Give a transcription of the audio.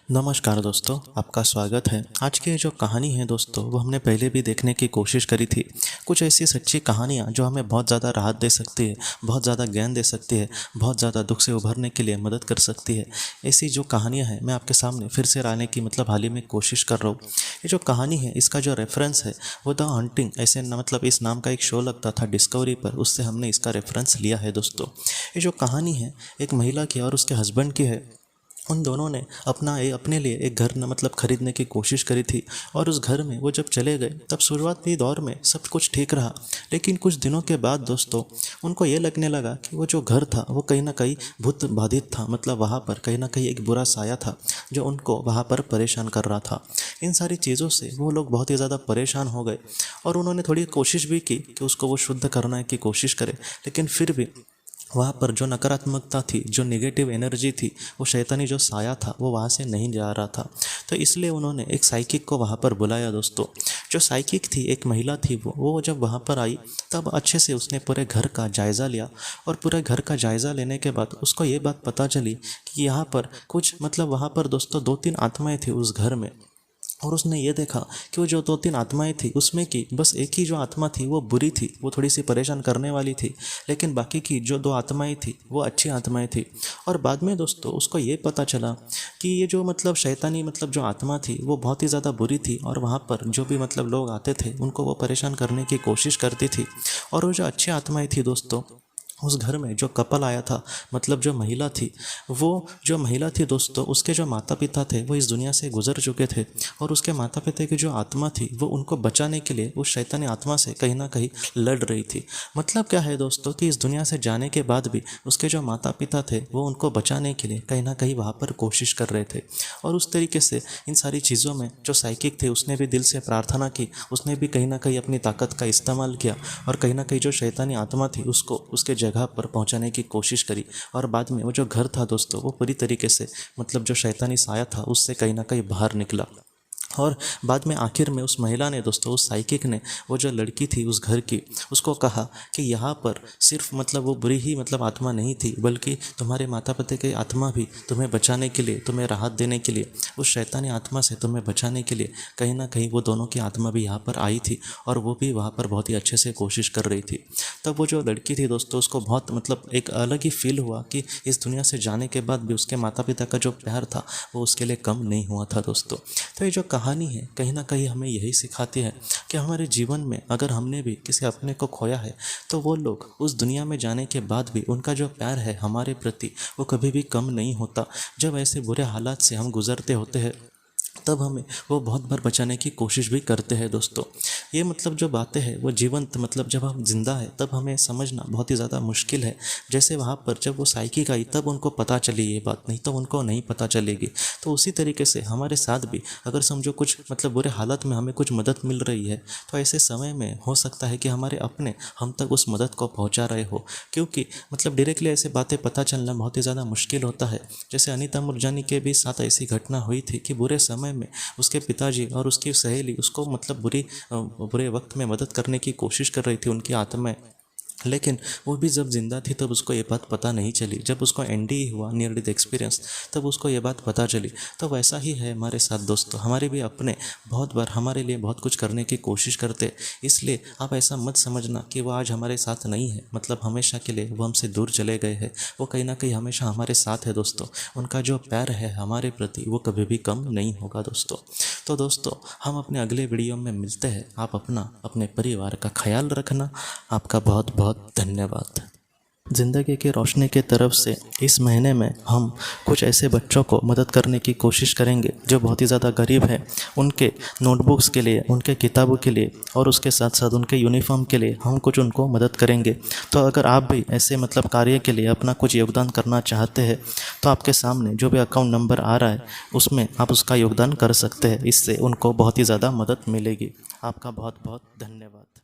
नमस्कार दोस्तों, आपका स्वागत है। आज की जो कहानी है दोस्तों, वो हमने पहले भी देखने की कोशिश करी थी। कुछ ऐसी सच्ची कहानियाँ जो हमें बहुत ज़्यादा राहत दे सकती है, बहुत ज़्यादा ज्ञान दे सकती है, बहुत ज़्यादा दुख से उभरने के लिए मदद कर सकती है। ऐसी जो कहानियाँ हैं, मैं आपके सामने फिर से लाने की हाल ही में कोशिश कर रहा हूँ। ये जो कहानी है, इसका जो रेफरेंस है वो द हंटिंग, ऐसे इस नाम का एक शो लगता था डिस्कवरी पर, उससे हमने इसका रेफरेंस लिया है दोस्तों। ये जो कहानी है एक महिला की और उसके हस्बैंड की है। उन दोनों ने अपने लिए एक घर खरीदने की कोशिश करी थी। और उस घर में वो जब चले गए तब शुरुआती दौर में सब कुछ ठीक रहा, लेकिन कुछ दिनों के बाद दोस्तों उनको ये लगने लगा कि वो जो घर था वो कहीं ना कहीं भूत बाधित था। वहाँ पर कहीं ना कहीं एक बुरा साया था जो उनको वहाँ पर परेशान कर रहा था। इन सारी चीज़ों से वो लोग बहुत ही ज़्यादा परेशान हो गए और उन्होंने थोड़ी कोशिश भी की कि उसको वो शुद्ध करने की कोशिश करे, लेकिन फिर भी वहाँ पर जो नकारात्मकता थी, जो नेगेटिव एनर्जी थी, वो शैतानी जो साया था वो वहाँ से नहीं जा रहा था। तो इसलिए उन्होंने एक साइकिक को वहाँ पर बुलाया दोस्तों। जो साइकिक थी, एक महिला थी, वो जब वहाँ पर आई तब अच्छे से उसने पूरे घर का जायज़ा लिया। और पूरे घर का जायज़ा लेने के बाद उसको ये बात पता चली कि यहाँ पर कुछ वहाँ पर दोस्तों 2-3 आत्माएं थी उस घर में। और उसने ये देखा कि वो जो 2-3 आत्माएं थी उसमें की बस एक ही जो आत्मा थी वो बुरी थी, वो थोड़ी सी परेशान करने वाली थी, लेकिन बाकी की जो 2 आत्माएं थी वो अच्छी आत्माएं थी। और बाद में दोस्तों उसको ये पता चला कि ये जो शैतानी जो आत्मा थी वो बहुत ही ज़्यादा बुरी थी और वहाँ पर जो भी लोग आते थे उनको वो परेशान करने की कोशिश करती थी। और वो जो अच्छी आत्माएं थी दोस्तों, उस घर में जो कपल आया था, जो महिला थी, वो जो महिला थी दोस्तों, उसके जो माता पिता थे वो इस दुनिया से गुजर चुके थे। और उसके माता पिता की जो आत्मा थी वो उनको बचाने के लिए उस शैतानी आत्मा से कहीं ना कहीं लड़ रही थी। क्या है दोस्तों कि इस दुनिया से जाने के बाद भी उसके जो माता पिता थे वो उनको बचाने के लिए कहीं ना कहीं वहाँ पर कोशिश कर रहे थे। और उस तरीके से इन सारी चीज़ों में जो साइकिक थे उसने भी दिल से प्रार्थना की, उसने भी कहीं ना कहीं अपनी ताकत का इस्तेमाल किया और कहीं ना कहीं जो शैतानी आत्मा थी उसको उसके जगह पर पहुंचाने की कोशिश करी। और बाद में वो जो घर था दोस्तों वो पूरी तरीके से जो शैतानी साया था उससे कहीं ना कहीं बाहर निकला। और बाद में आखिर में उस महिला ने दोस्तों, उस साइकिक ने, वो जो लड़की थी उस घर की, उसको कहा कि यहाँ पर सिर्फ वो बुरी ही आत्मा नहीं थी, बल्कि तुम्हारे माता पिता की आत्मा भी तुम्हें बचाने के लिए, तुम्हें राहत देने के लिए, उस शैतानी आत्मा से तुम्हें बचाने के लिए कहीं ना कहीं वो दोनों की आत्मा भी यहाँ पर आई थी और वो भी वहाँ पर बहुत ही अच्छे से कोशिश कर रही थी। तब वो जो लड़की थी दोस्तों उसको बहुत एक अलग ही फील हुआ कि इस दुनिया से जाने के बाद भी उसके माता पिता का जो प्यार था वो उसके लिए कम नहीं हुआ था दोस्तों। तो ये जो कहानी है कहीं ना कहीं हमें यही सिखाती है कि हमारे जीवन में अगर हमने भी किसी अपने को खोया है तो वो लोग उस दुनिया में जाने के बाद भी उनका जो प्यार है हमारे प्रति वो कभी भी कम नहीं होता। जब ऐसे बुरे हालात से हम गुजरते होते हैं तब हमें वो बहुत बार बचाने की कोशिश भी करते हैं दोस्तों। ये जो बातें हैं वो जीवंत जब हम जिंदा है तब हमें समझना बहुत ही ज़्यादा मुश्किल है। जैसे वहाँ पर जब वो साइकिक आई तब उनको पता चली ये बात, नहीं तो उनको नहीं पता चलेगी। तो उसी तरीके से हमारे साथ भी अगर समझो कुछ बुरे हालत में हमें कुछ मदद मिल रही है तो ऐसे समय में हो सकता है कि हमारे अपने हम तक उस मदद को पहुँचा रहे हो, क्योंकि डायरेक्टली ऐसे बातें पता चलना बहुत ही ज़्यादा मुश्किल होता है। जैसे अनीता मुरजानी के भी साथ ऐसी घटना हुई थी कि बुरे समय में उसके पिताजी और उसकी सहेली उसको बुरे वक्त में मदद करने की कोशिश कर रही थी, उनकी आत्माएं, लेकिन वो भी जब जिंदा थी तब उसको ये बात पता नहीं चली। जब उसको एनडी हुआ, नियर डेथ एक्सपीरियंस, तब उसको ये बात पता चली। तो वैसा ही है हमारे साथ दोस्तों, हमारे भी अपने बहुत बार हमारे लिए बहुत कुछ करने की कोशिश करते। इसलिए आप ऐसा मत समझना कि वो आज हमारे साथ नहीं है, हमेशा के लिए वो हमसे दूर चले गए हैं। वो कहीं ना कहीं हमेशा हमारे साथ है दोस्तों। उनका जो प्यार है हमारे प्रति वो कभी भी कम नहीं होगा दोस्तों। तो दोस्तों हम अपने अगले वीडियो में मिलते हैं। आप अपने परिवार का ख्याल रखना। आपका बहुत बहुत धन्यवाद। ज़िंदगी की रोशनी की तरफ से इस महीने में हम कुछ ऐसे बच्चों को मदद करने की कोशिश करेंगे जो बहुत ही ज़्यादा गरीब हैं। उनके नोटबुक्स के लिए, उनके किताबों के लिए और उसके साथ साथ उनके यूनिफॉर्म के लिए हम कुछ उनको मदद करेंगे। तो अगर आप भी ऐसे कार्य के लिए अपना कुछ योगदान करना चाहते हैं तो आपके सामने जो भी अकाउंट नंबर आ रहा है उसमें आप उसका योगदान कर सकते हैं। इससे उनको बहुत ही ज़्यादा मदद मिलेगी। आपका बहुत बहुत धन्यवाद।